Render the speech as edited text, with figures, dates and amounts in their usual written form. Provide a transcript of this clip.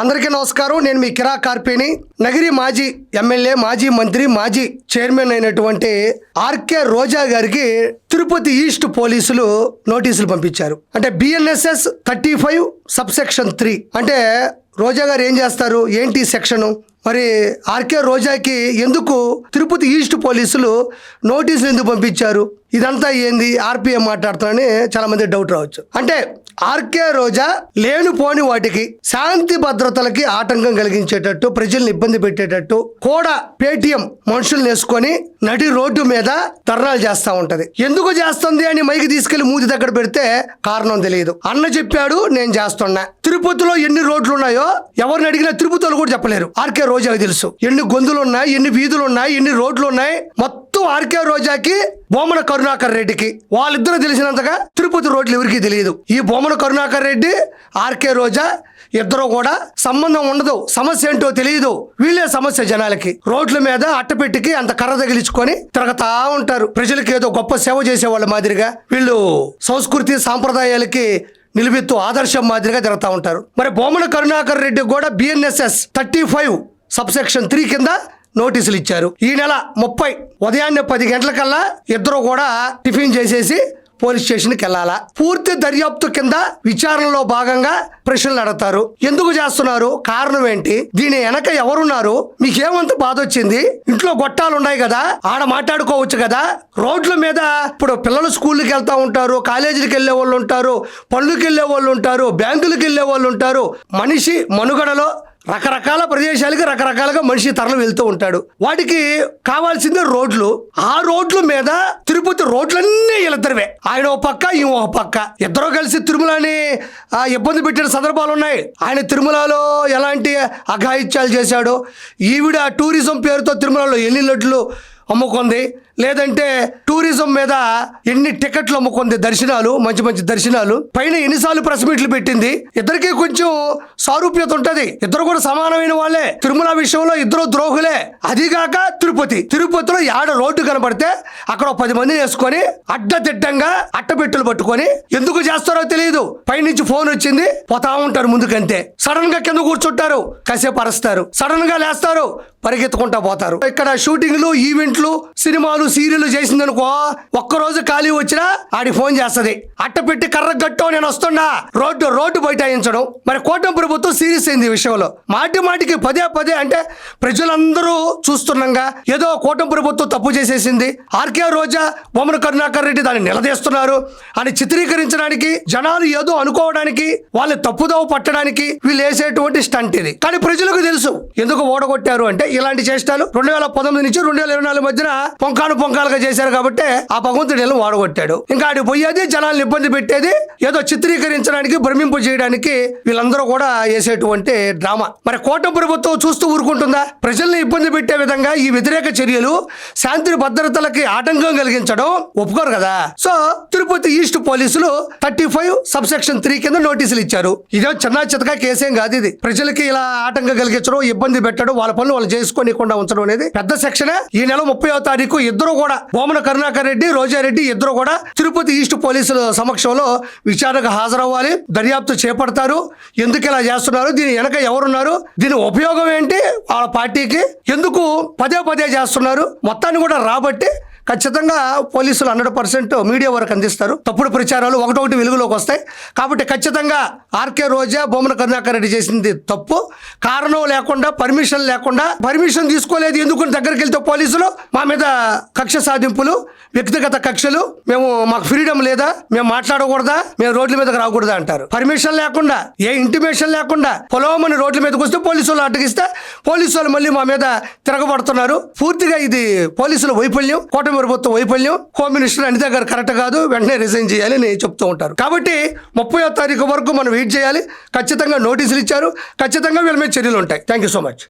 అందరికీ నమస్కారం. నేను మీ కిరా కార్పేని. నగిరి మాజీ ఎమ్మెల్యే, మాజీ మంత్రి, మాజీ చైర్మన్ అయినటువంటి ఆర్కే రోజా గారికి తిరుపతి ఈస్ట్ పోలీసులు నోటీసులు పంపించారు. అంటే బిఎన్ఎస్ఎస్ 35 సబ్సెక్షన్ 3 అంటే రోజా గారు ఏం చేస్తారు, ఏంటి సెక్షను, మరి ఆర్కే రోజాకి ఎందుకు తిరుపతి ఈస్ట్ పోలీసులు నోటీసులు ఎందుకు పంపించారు, ఇదంతా ఏంది, ఆర్పిఎం మాట్లాడుతున్నారని చాలా మంది డౌట్ రావచ్చు. అంటే ఆర్కే రోజా లేనిపోని వాటికి శాంతి భద్రతలకి ఆటంకం కలిగించేటట్టు, ప్రజల్ని ఇబ్బంది పెట్టేటట్టు కూడా పేటీఎం మనుషుల్ని వేసుకొని నడి రోడ్డు మీద ధర్నాలు చేస్తూ ఉంటది. ఎందుకు చేస్తుంది అని మైకి తీసుకెళ్లి మూతి దగ్గర పెడితే కారణం తెలియదు. అన్న చెప్పాడు, నేను చేస్తున్నా. తిరుపతిలో ఎన్ని రోడ్లు ఉన్నాయో ఎవరిని అడిగినా తిరుపతిలో కూడా చెప్పలేరు. ఆర్కే రోజాకి తెలుసు ఎన్ని గొంతులు ఉన్నాయి, ఎన్ని వీధులు ఉన్నాయి, ఎన్ని రోడ్లు ఉన్నాయి. మొత్తం ఆర్కే రోజాకి, బొమ్మన కరుణాకర్ రెడ్డికి వాళ్ళిద్దరూ తెలిసినంతగా తిరుపతి రోడ్లు ఎవరికి తెలియదు. ఈ బొమ్మన కరుణాకర్ రెడ్డి, ఆర్కే రోజా ఇద్దరు కూడా సంబంధం ఉండదు, సమస్య ఏంటో తెలియదు. వీళ్ళే సమస్య జనాలకి. రోడ్ల మీద అట్టపెట్టికి అంత కర్ర తగిలించుకొని తిరగతా ఉంటారు. ప్రజలకి ఏదో గొప్ప సేవ చేసేవాళ్ళ మాదిరిగా వీళ్ళు సంస్కృతి సాంప్రదాయాలకి నిలువెత్తు ఆదర్శం మాదిరిగా తిరుగుతూ ఉంటారు. మరి బొమ్మన కరుణాకర్ రెడ్డి కూడా బిఎన్ఎస్ఎస్ 35 సబ్సెక్షన్ 3 కింద నోటీసులు ఇచ్చారు. ఈ నెల 30 ఉదయాన్నే 10 గంటలకల్లా ఇద్దరు కూడా టిఫిన్ చేసేసి పోలీస్ స్టేషన్కి వెళ్ళాలా. పూర్తి దర్యాప్తు కింద విచారణలో భాగంగా ప్రశ్నలు అడుగుతారు. ఎందుకు చేస్తున్నారు, కారణం ఏంటి, దీని వెనక ఎవరున్నారు, మీకేమంత బాధ వచ్చింది, ఇంట్లో గొట్టాలు ఉన్నాయి కదా, ఆడ మాట్లాడుకోవచ్చు కదా. రోడ్ల మీద ఇప్పుడు పిల్లలు స్కూల్కి వెళ్తా ఉంటారు, కాలేజీలకు వెళ్ళే వాళ్ళు ఉంటారు, పనులకు వెళ్ళే వాళ్ళు ఉంటారు, బ్యాంకులకు వెళ్ళే వాళ్ళు ఉంటారు. మనిషి మనుగడలో రకరకాల ప్రదేశాలకి రకరకాలుగా మనిషి తరలి వెళ్తూ ఉంటాడు. వాటికి కావాల్సిందే రోడ్లు. ఆ రోడ్ల మీద తిరుపతి రోడ్లన్నీ వీళ్ళిద్దరివే. ఆయన ఒక పక్క, ఈ ఒక పక్క, ఇద్దరు కలిసి తిరుమలని ఇబ్బంది పెట్టిన సందర్భాలు ఉన్నాయి. ఆయన తిరుమలలో ఎలాంటి అఘాయిత్యాలు చేశాడో, ఈవిడ టూరిజం పేరుతో తిరుమలలో ఎన్ని లడ్లు అమ్ముకుంది, లేదంటే టూరిజం మీద ఎన్ని టికెట్లు అమ్ముకుంది, దర్శనాలు, మంచి మంచి దర్శనాలు, పైన ఎన్నిసార్లు ప్రెస్ మీట్లు పెట్టింది. ఇద్దరికి కొంచెం సారూప్యత ఉంటది. ఇద్దరు కూడా సమానమైన వాళ్ళే. తిరుమల విషయంలో ఇద్దరు ద్రోహులే. అదిగాక తిరుపతిలో యాడ రోడ్డు కనబడితే అక్కడ 10 మందిని వేసుకొని అడ్డదిడ్డంగా అట్టపెట్టులు పట్టుకొని ఎందుకు చేస్తారో తెలియదు. పైనుంచి ఫోన్ వచ్చింది, పోతా ఉంటారు ముందుకంతే. సడన్ గా కింద కూర్చుంటారు, కాసేపు అరుస్తారు, సడన్ గా లేస్తారు, పరిగెత్తుకుంటా పోతారు. ఇక్కడ షూటింగ్లు, ఈవెంట్లు, సినిమాలు, సీరియల్ చేసిందనుకో, ఒక్కరోజు ఖాళీ వచ్చినా ఆడి ఫోన్ చేస్తది, అట్టపెట్టి కర్ర గట్టో నేను వస్తున్నా, రోడ్డు బైఠాయించడం. మరి కూటమి ప్రభుత్వం సీరియస్ అయింది ఈ విషయంలో. మాటికి పదే అంటే ప్రజలందరూ చూస్తుండగా ఏదో కూటమి ప్రభుత్వం తప్పు చేసేసింది, ఆర్కే రోజా, బొమ్మన కరుణాకర్ రెడ్డి దాన్ని నిలదీస్తున్నారు అని చిత్రీకరించడానికి, జనాలు ఏదో అనుకోవడానికి, వాళ్ళని తప్పుదోవ పట్టడానికి వీళ్ళు వేసేటువంటి స్టంట్ ఇది. కానీ ప్రజలకు తెలుసు ఎందుకు ఓడగొట్టారు అంటే, ఇలాంటి చేష్టాలు 2019 నుంచి 2024 మధ్యన పొంకాలుగా చేశారు కాబట్టి ఆ భగవంతుడు వీళ్ళని ఓడగొట్టాడు. ఇంకా ఆడి పోయేది జనాలను ఇబ్బంది పెట్టేది, ఏదో చిత్రీకరించడానికి, భ్రమింపు చేయడానికి వీళ్ళందరూ కూడా వేసేటువంటి డ్రామా. మరి కూటమి ప్రభుత్వం చూస్తూ ఊరుకుంటుందా? ప్రజల్ని ఇబ్బంది పెట్టే విధంగా ఈ వ్యతిరేక చర్యలు, శాంతి భద్రతలకి ఆటంకం కలిగించడం ఒప్పుకోరు కదా. సో తిరుపతి ఈస్ట్ పోలీసులు 35 సబ్సెక్షన్ 3 కింద నోటీసులు ఇచ్చారు. ఇదో చిన్న చితకా కేసేం కాదు ఇది. ప్రజలకి ఇలా ఆటంకం కలిగించడం, ఇబ్బంది పెట్టడం, వాళ్ళ పనులు వాళ్ళు చేసుకోనికుండా ఉంచడం అనేది పెద్ద సెక్షనే. ఈ నెల 30వ తారీఖు ఇద్దరు కూడా, బొమ్మన కరుణాకర్ రెడ్డి, రోజారెడ్డి ఇద్దరు కూడా తిరుపతి ఈస్ట్ పోలీసుల సమక్షంలో విచారణకు హాజరవ్వాలి, దర్యాప్తు చేపడతారు. ఎందుకు ఇలా చేస్తున్నారు, దీని వెనక ఎవరున్నారు, దీని ఉపయోగం ఏంటి, వాళ్ళ పార్టీకి ఎందుకు పదే చేస్తున్నారు, మొత్తాన్ని కూడా రాబట్టి ఖచ్చితంగా పోలీసులు 100% మీడియా వరకు అందిస్తారు. తప్పుడు ప్రచారాలు ఒకటొకటి వెలుగులోకి వస్తాయి. కాబట్టి ఖచ్చితంగా ఆర్కే రోజా, బొమ్మన కరుణాకర్ రెడ్డి చేసింది తప్పు. కారణం లేకుండా, పర్మిషన్ తీసుకోలేదు ఎందుకు దగ్గరికి వెళ్తే పోలీసులు మా మీద కక్ష సాధింపులు, వ్యక్తిగత కక్షలు, మాకు ఫ్రీడమ్ లేదా, మేము మాట్లాడకూడదా, మేము రోడ్ల మీదకి రాకూడదా అంటారు. పర్మిషన్ లేకుండా, ఏ ఇంటిమేషన్ లేకుండా పొలవమని రోడ్ల మీదకి వస్తే పోలీసులు అడ్డగిస్తే పోలీసులు మళ్ళీ మా మీద తిరగబడుతున్నారు. పూర్తిగా ఇది పోలీసుల వైఫల్యం, కూటమి ప్రభుత్వం వైఫల్యం. హోమ్ మినిస్టర్ అనిత గారు కరెక్ట్ కాదు, వెంటనే రిజైన్ చేయాలి అని చెప్తూ ఉంటారు. కాబట్టి 30వ తారీఖు వరకు మనం వెయిట్ చేయాలి. ఖచ్చితంగా నోటీసులు ఇచ్చారు, ఖచ్చితంగా వీళ్ళ మీద చర్యలు ఉంటాయి. Thank you so much.